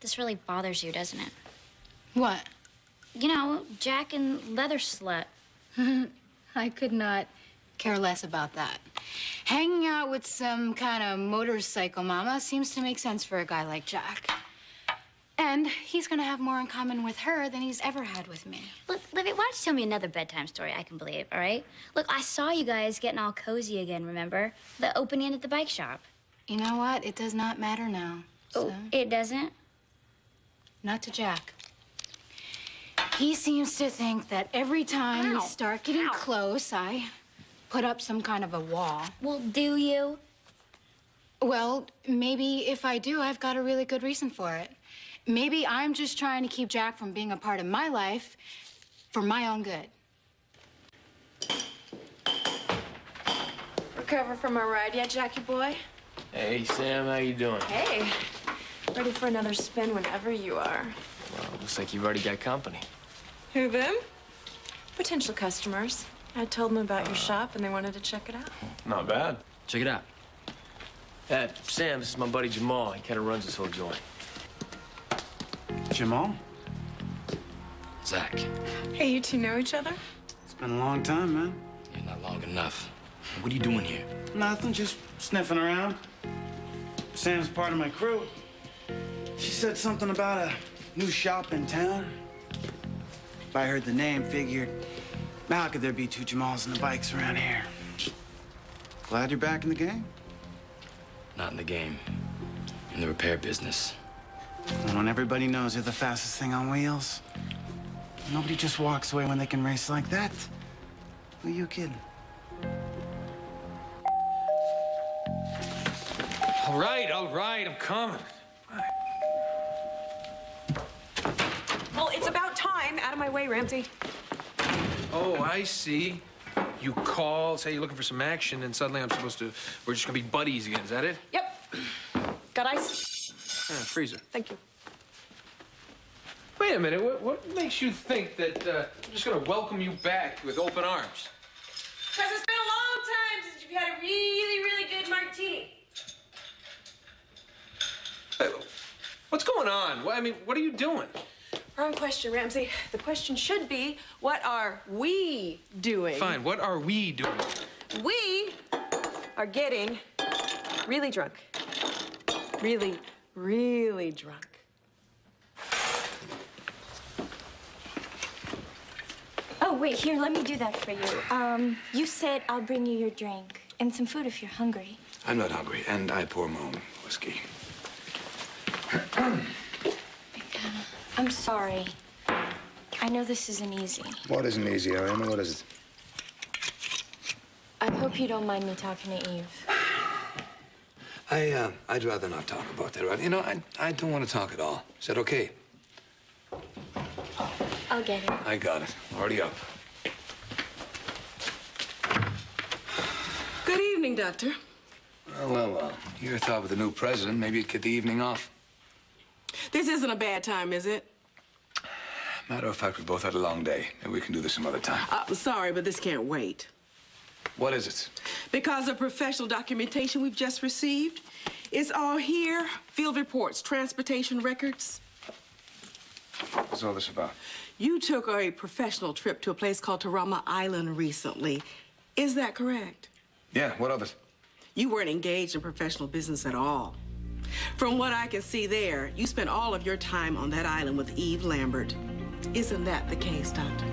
This really bothers you, doesn't it? What? You know, Jack and Leather Slut. I could not care less about that. Hanging out with some kind of motorcycle mama seems to make sense for a guy like Jack. And he's gonna have more in common with her than he's ever had with me. Look, Livy, why don't you tell me another bedtime story I can believe, all right? Look, I saw you guys getting all cozy again, remember? The opening at the bike shop. You know what? It does not matter now. Oh, So, it doesn't? not to Jack. He seems to think that every time we start getting close, I put up some kind of a wall. Well, do you? Well, maybe if I do, I've got a really good reason for it. Maybe I'm just trying to keep Jack from being a part of my life for my own good. Recover from our ride yet, Jackie boy? Hey, Sam, how you doing? Hey, ready for another spin whenever you are. Well, looks like you've already got company. Who, them? Potential customers. I told them about your shop, and they wanted to check it out. Not bad. Check it out. Sam, this is my buddy Jamal. He kind of runs this whole joint. Jamal? Zach. Hey, you two know each other? It's been a long time, man. Yeah, not long enough. What are you doing here? Nothing, just sniffing around. Sam's part of my crew. She said something about a new shop in town. I heard the name, figured, how could there be two Jamals and the bikes around here? Glad you're back in the game. Not in the game. In the repair business. And when everybody knows you're the fastest thing on wheels, nobody just walks away when they can race like that. Who you kidding? All right, I'm coming. Well, it's about time. Out of my way, Ramsey. Oh, I see. You call, say you're looking for some action, and suddenly we're just gonna be buddies again. Is that it? Yep. Got ice? Yeah, freezer. Thank you. Wait a minute, what makes you think that I'm just gonna welcome you back with open arms? Because it's been a long time since you've had a really, really good martini. Hey, what's going on? I mean, what are you doing? Wrong question, Ramsey. The question should be, what are we doing? Fine, what are we doing? We are getting really drunk. Really, really drunk. Oh, wait, here, let me do that for you. You said I'll bring you your drink and some food if you're hungry. I'm not hungry, and I pour my own whiskey. I'm sorry. I know this isn't easy. What isn't easy, Ariana? What is it? I hope you don't mind me talking to Eve. I'd rather not talk about that, right? You know, I don't want to talk at all. Is that okay? I'll get it. I got it. Already up. Good evening, Doctor. Well. You thought with the new president, maybe you'd get the evening off. This isn't a bad time, is it? Matter of fact, we both had a long day. Maybe we can do this some other time. Sorry, but this can't wait. What is it? Because of professional documentation we've just received. It's all here. Field reports, transportation records. What's all this about? You took a professional trip to a place called Tarama Island recently. Is that correct? Yeah, what of it? You weren't engaged in professional business at all. From what I can see there, you spent all of your time on that island with Eve Lambert. Isn't that the case, Doctor?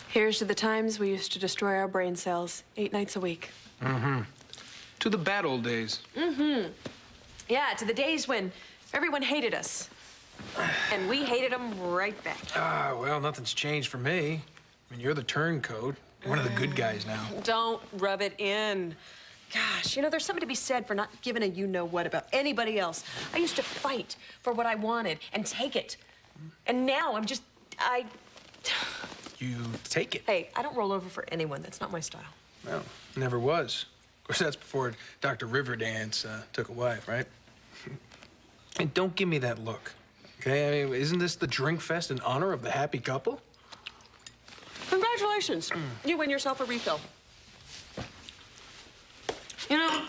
Here's to the times we used to destroy our brain cells 8 nights a week. Mm-hmm. To the bad old days. Mm-hmm. Yeah, to the days when everyone hated us. And we hated them right back. Well, nothing's changed for me. I mean, you're the turncoat. You're one of the good guys now. Don't rub it in. Gosh, you know, there's something to be said for not giving a you-know-what about anybody else. I used to fight for what I wanted and take it. And now I'm just, You take it. Hey, I don't roll over for anyone. That's not my style. Well, never was. Of course, that's before Dr. Riverdance took a wife, right? And don't give me that look, okay? I mean, isn't this the drink fest in honor of the happy couple? Congratulations. You win yourself a refill. You know,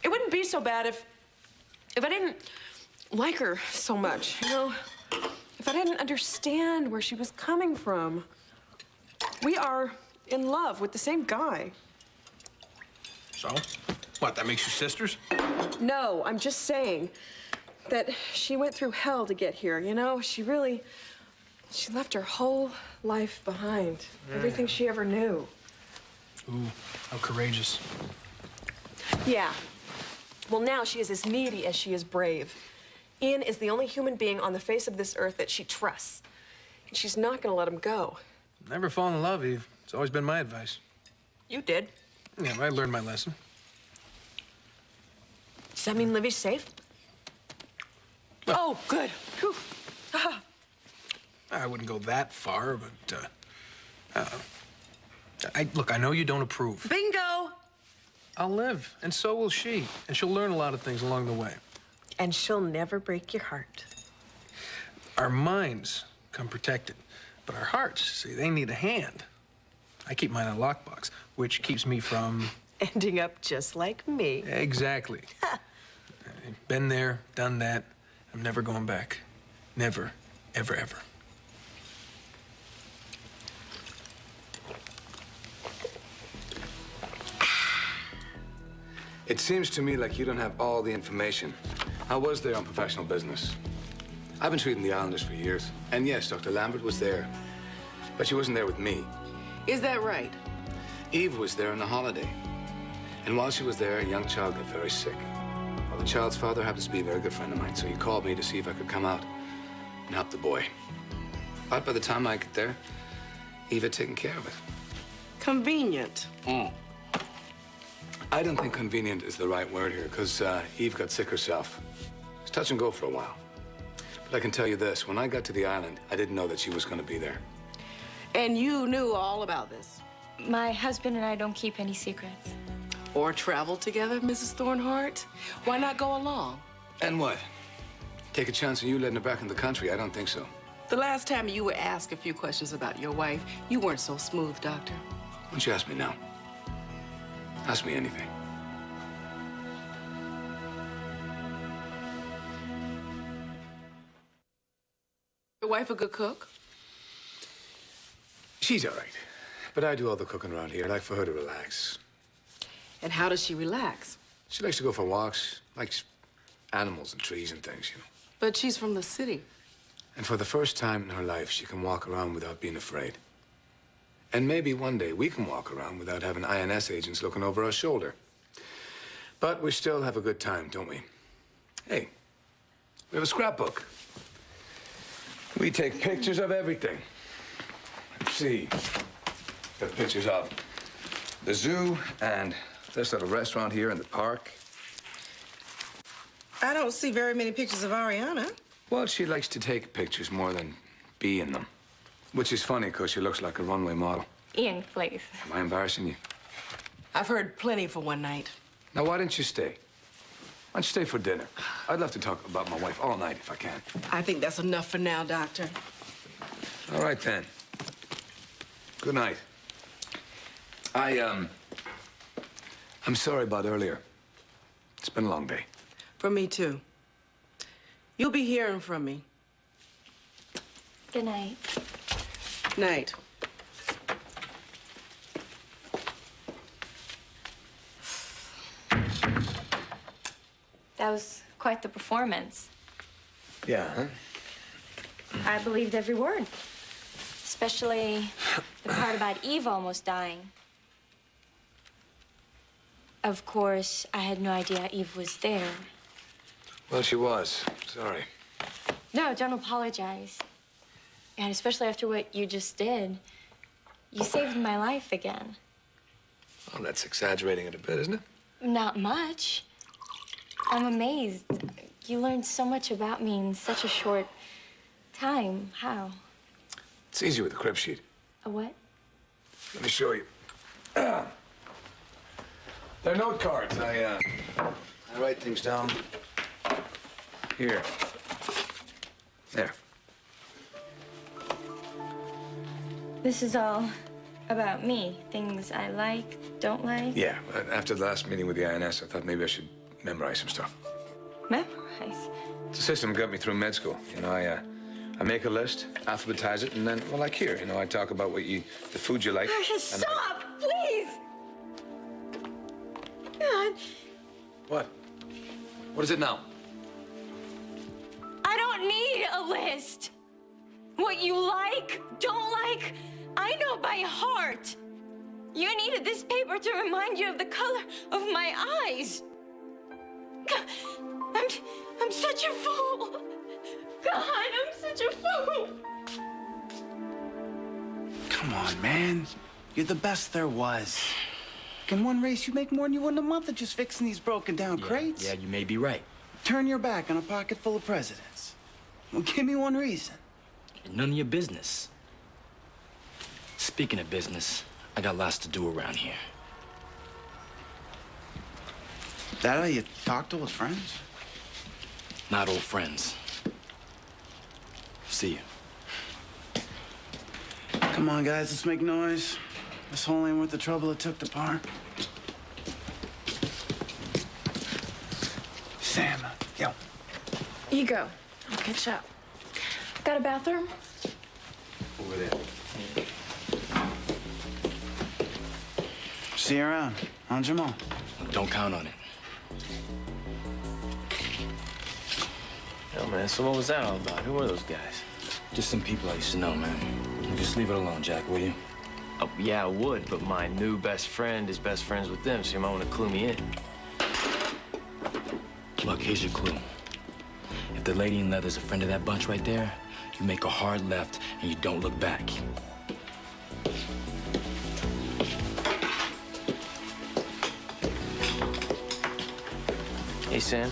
it wouldn't be so bad if I didn't like her so much, you know? If I didn't understand where she was coming from. We are in love with the same guy. So? What, that makes you sisters? No, I'm just saying that she went through hell to get here, you know? She left her whole life behind. Everything she ever knew. Ooh, how courageous. Yeah. Well, now she is as needy as she is brave. Ian is the only human being on the face of this earth that she trusts. And she's not gonna let him go. Never fall in love, Eve. It's always been my advice. You did. Yeah, I learned my lesson. Does that mean Livy's safe? Oh, good. Whew. I wouldn't go that far, but, look, I know you don't approve. Bingo! I'll live, and so will she. And she'll learn a lot of things along the way. And she'll never break your heart. Our minds come protected, but our hearts, see, they need a hand. I keep mine in a lockbox, which keeps me from... Ending up just like me. Exactly. Been there, done that. I'm never going back. Never, ever, ever. It seems to me like you don't have all the information. I was there on professional business. I've been treating the Islanders for years. And yes, Dr. Lambert was there. But she wasn't there with me. Is that right? Eve was there on a holiday. And while she was there, a young child got very sick. Well, the child's father happens to be a very good friend of mine, so he called me to see if I could come out and help the boy. But by the time I get there, Eve had taken care of it. Convenient. I don't think convenient is the right word here, because Eve got sick herself. It was touch and go for a while. But I can tell you this, when I got to the island, I didn't know that she was going to be there. And you knew all about this? My husband and I don't keep any secrets. Or travel together, Mrs. Thornhart? Why not go along? And what? Take a chance on you letting her back in the country? I don't think so. The last time you were asked a few questions about your wife, you weren't so smooth, Doctor. Why don't you ask me now? Ask me anything. Your wife a good cook? She's all right. But I do all the cooking around here. I like for her to relax. And how does she relax? She likes to go for walks, likes animals and trees and things, you know. But she's from the city. And for the first time in her life, she can walk around without being afraid. And maybe one day we can walk around without having INS agents looking over our shoulder. But we still have a good time, don't we? Hey, we have a scrapbook. We take pictures of everything. Let's see. Got pictures of the zoo and this little restaurant here in the park. I don't see very many pictures of Ariana. Well, she likes to take pictures more than be in them. Which is funny, because she looks like a runway model. Ian, please. Am I embarrassing you? I've heard plenty for one night. Now, why don't you stay? Why don't you stay for dinner? I'd love to talk about my wife all night if I can. I think that's enough for now, Doctor. All right, then. Good night. I'm sorry about earlier. It's been a long day. For me, too. You'll be hearing from me. Good night. Night. That was quite the performance. Yeah, huh? I believed every word. Especially the part about Eve almost dying. Of course, I had no idea Eve was there. Well, she was. Sorry. No, don't apologize. And especially after what you just did. You saved my life again. Well, that's exaggerating it a bit, isn't it? Not much. I'm amazed. You learned so much about me in such a short time. How? It's easy with a crib sheet. A what? Let me show you. They're note cards. I write things down. Here. There. This is all about me. Things I like, don't like. Yeah, but after the last meeting with the INS, I thought maybe I should memorize some stuff. Memorize. It's a system that got me through med school. You know, I make a list, alphabetize it, and then, well, like here, you know, I talk about the food you like. Stop, please! God. What? What is it now? I don't need a list. What you like, don't like, I know by heart. You needed this paper to remind you of the color of my eyes. God, I'm such a fool. God, I'm such a fool. Come on, man. You're the best there was. In one race, you make more than you would in a month of just fixing these broken down crates. Yeah, you may be right. Turn your back on a pocket full of presidents. Well, give me one reason. None of your business. Speaking of business, I got lots to do around here. That how you talk to old friends? Not old friends. See you. Come on, guys, let's make noise. This hole ain't worth the trouble it took to par. Sam, yo. You go. I'll catch up. Got a bathroom? Over there. See you around. On Jamal. Don't count on it. Yo, man, so what was that all about? Who were those guys? Just some people I used to know, man. Just leave it alone, Jack, will you? Oh, yeah, I would, but my new best friend is best friends with them, so you might want to clue me in. Look, here's your clue. If the lady in leather's a friend of that bunch right there, you make a hard left and you don't look back. Hey, Sam.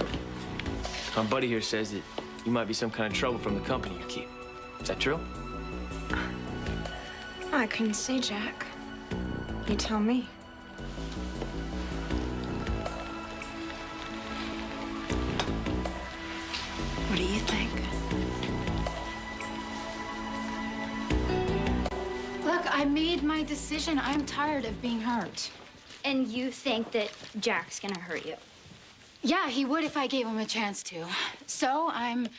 My buddy here says that you might be some kind of trouble from the company you keep. Is that true? I couldn't say, Jack. You tell me. What do you think? Look, I made my decision. I'm tired of being hurt. And you think that Jack's gonna hurt you? Yeah, he would if I gave him a chance to. So I'm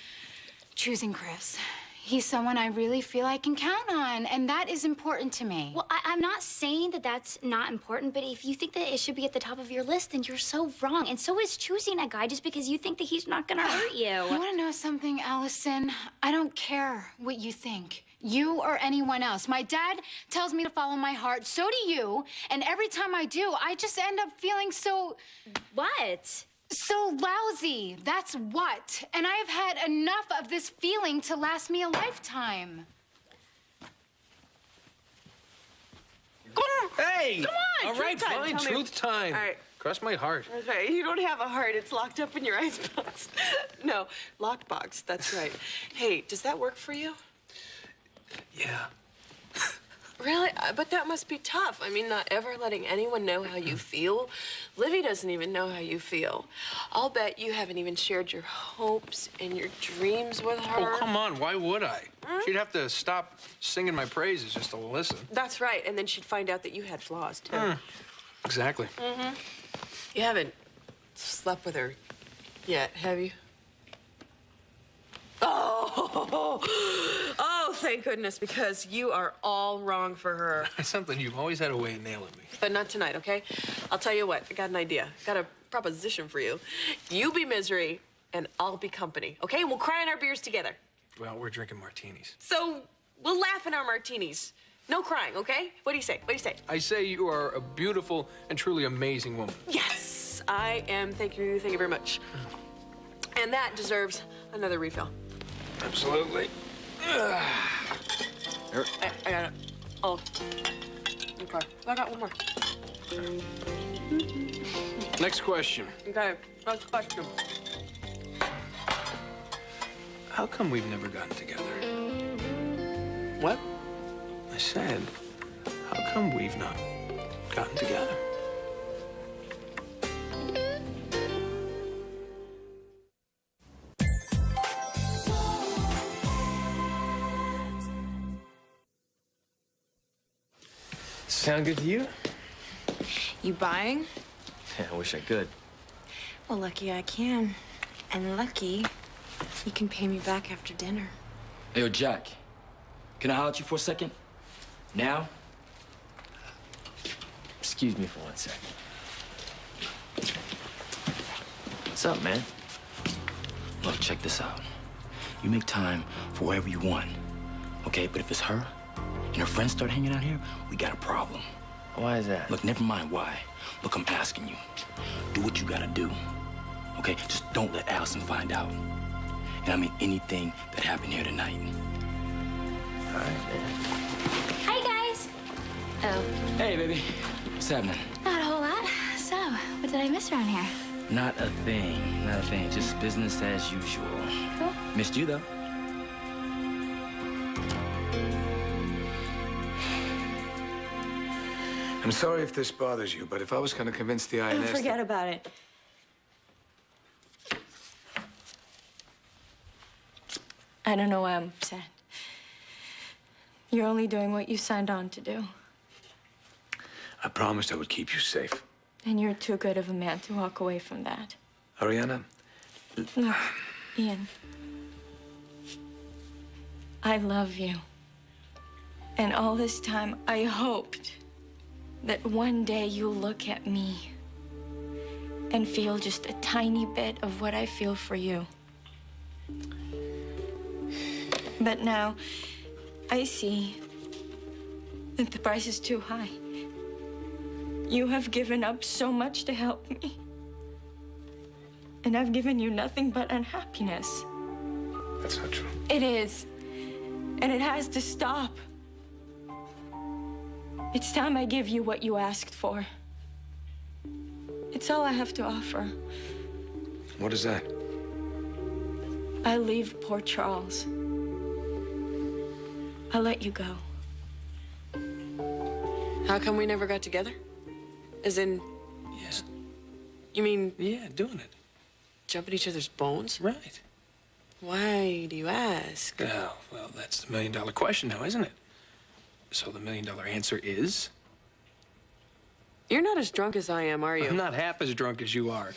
choosing Chris. He's someone I really feel I can count on, and that is important to me. Well, I'm not saying that that's not important, but if you think that it should be at the top of your list, then you're so wrong. And so is choosing a guy just because you think that he's not gonna hurt you. You wanna know something, Allison? I don't care what you think. You or anyone else. My dad tells me to follow my heart. So do you. And every time I do, I just end up feeling so... What? So lousy, that's what. And I have had enough of this feeling to last me a lifetime. Hey! Come on, All right, truth time. fine, Tell me. truth time. All right. Cross my heart. Okay, you don't have a heart. It's locked up in your icebox. No, locked box. That's right. Hey, does that work for you? Yeah. Really? But that must be tough. I mean, not ever letting anyone know how you feel. Livy doesn't even know how you feel. I'll bet you haven't even shared your hopes and your dreams with her. Oh, come on. Why would I? She'd have to stop singing my praises just to listen. That's right. And then she'd find out that you had flaws, too. Exactly. Mm-hmm. You haven't slept with her yet, have you? Oh, thank goodness, because you are all wrong for her. Something you've always had a way of nailing me. But not tonight, okay? I'll tell you what, I got an idea. Got a proposition for you. You be misery, and I'll be company, okay? We'll cry in our beers together. Well, we're drinking martinis. So we'll laugh in our martinis. No crying, okay? What do you say? What do you say? I say you are a beautiful and truly amazing woman. Yes, I am. Thank you very much. And that deserves another refill. Absolutely. I got it. Oh. Okay. I got one more. Next question. Okay. Next question. How come we've never gotten together? What? I said, how come we've not gotten together? Sound good to you? You buying? Yeah, I wish I could. Well, lucky I can. And lucky you can pay me back after dinner. Hey, yo, Jack. Can I holler at you for a second? Now? Excuse me for 1 second. What's up, man? Look, check this out. You make time for wherever you want, okay? But if it's her and her friends start hanging out here, we got a problem. Why is that? Look, never mind why. Look, I'm asking you. Do what you gotta do, okay? Just don't let Allison find out. And I mean anything that happened here tonight. All right, man. Hi, guys. Oh, Hey, baby. What's happening? not a whole lot. So, what did I miss around here? Not a thing. Not a thing. Just business as usual. Cool. Missed you, though. I'm sorry if this bothers you, but if I was going to convince the INS... Forget about it. I don't know why I'm upset. You're only doing what you signed on to do. I promised I would keep you safe. And you're too good of a man to walk away from that. Ariana, Look, Ian. I love you. And all this time, I hoped that one day you'll look at me and feel just a tiny bit of what I feel for you. But now, I see that the price is too high. You have given up so much to help me. And I've given you nothing but unhappiness. that's not true. It is. And it has to stop. It's time I give you what you asked for. It's all I have to offer. What is that? I leave Port Charles. I'll let you go. How come we never got together? As in, Yeah. you mean Yeah, doing it. jump at each other's bones? Right. Why do you ask? Oh, well, that's the million-dollar question now, isn't it? So the million-dollar answer is? You're not as drunk as I am, are you? I'm not half as drunk as you are.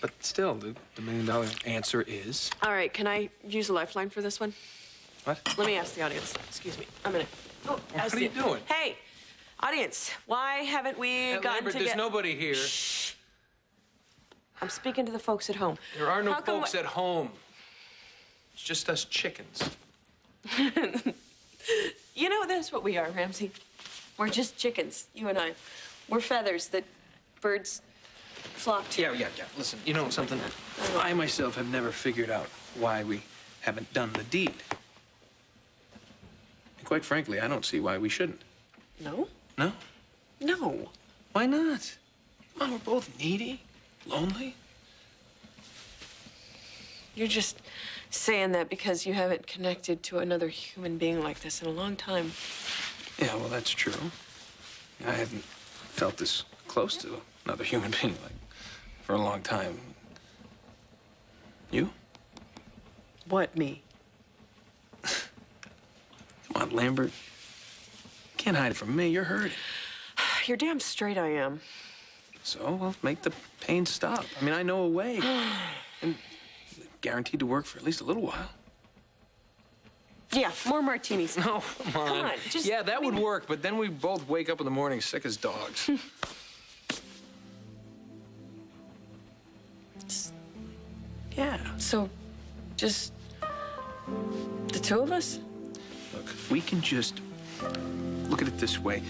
But still, the million-dollar answer is? All right, can I use a lifeline for this one? What? Let me ask the audience. Excuse me, a minute. Oh, What are you doing? Hey, audience, why haven't we gotten Lambert, together? there's nobody here. Shh. I'm speaking to the folks at home. There are no How come folks at home. It's just us chickens. You know, that's what we are, Ramsey. We're just chickens, you and I. We're feathers that birds flock to. Yeah. Listen, you know something? I myself have never figured out why we haven't done the deed. And quite frankly, I don't see why we shouldn't. No? No? No. Why not? Come on, we're both needy, lonely. You're just saying that because you haven't connected to another human being like this in a long time. Yeah, well, that's true. I haven't felt this close to another human being like for a long time. You? What, me? Come on, Lambert. Can't hide it from me. You're hurting. You're damn straight I am. So, well, make the pain stop. I mean, I know a way. And guaranteed to work for at least a little while. Yeah, more martinis. No, come on. Come on, just- yeah, that would work, but then we both wake up in the morning sick as dogs. Yeah. So, just the two of us? Look, we can just look at it this way.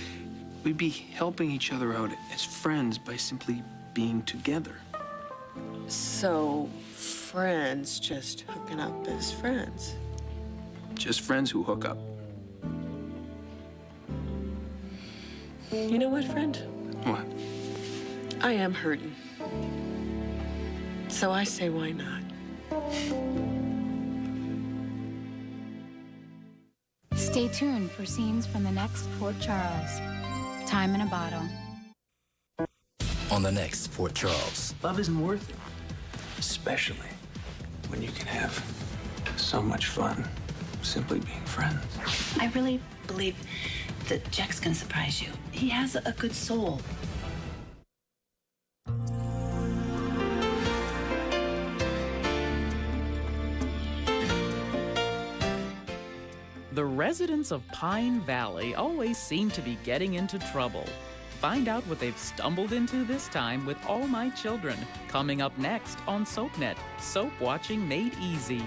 We'd be helping each other out as friends by simply being together. So, friends just hooking up as friends. Just friends who hook up. You know what, friend? What? I am hurting. So I say, why not? Stay tuned for scenes from the next Port Charles. Time in a Bottle. On the next Port Charles. Love isn't worth it, especially when you can have so much fun simply being friends. I really believe that Jack's gonna surprise you. He has a good soul. The residents of Pine Valley always seem to be getting into trouble. Find out what they've stumbled into this time with All My Children, coming up next on SoapNet. Soap watching made easy.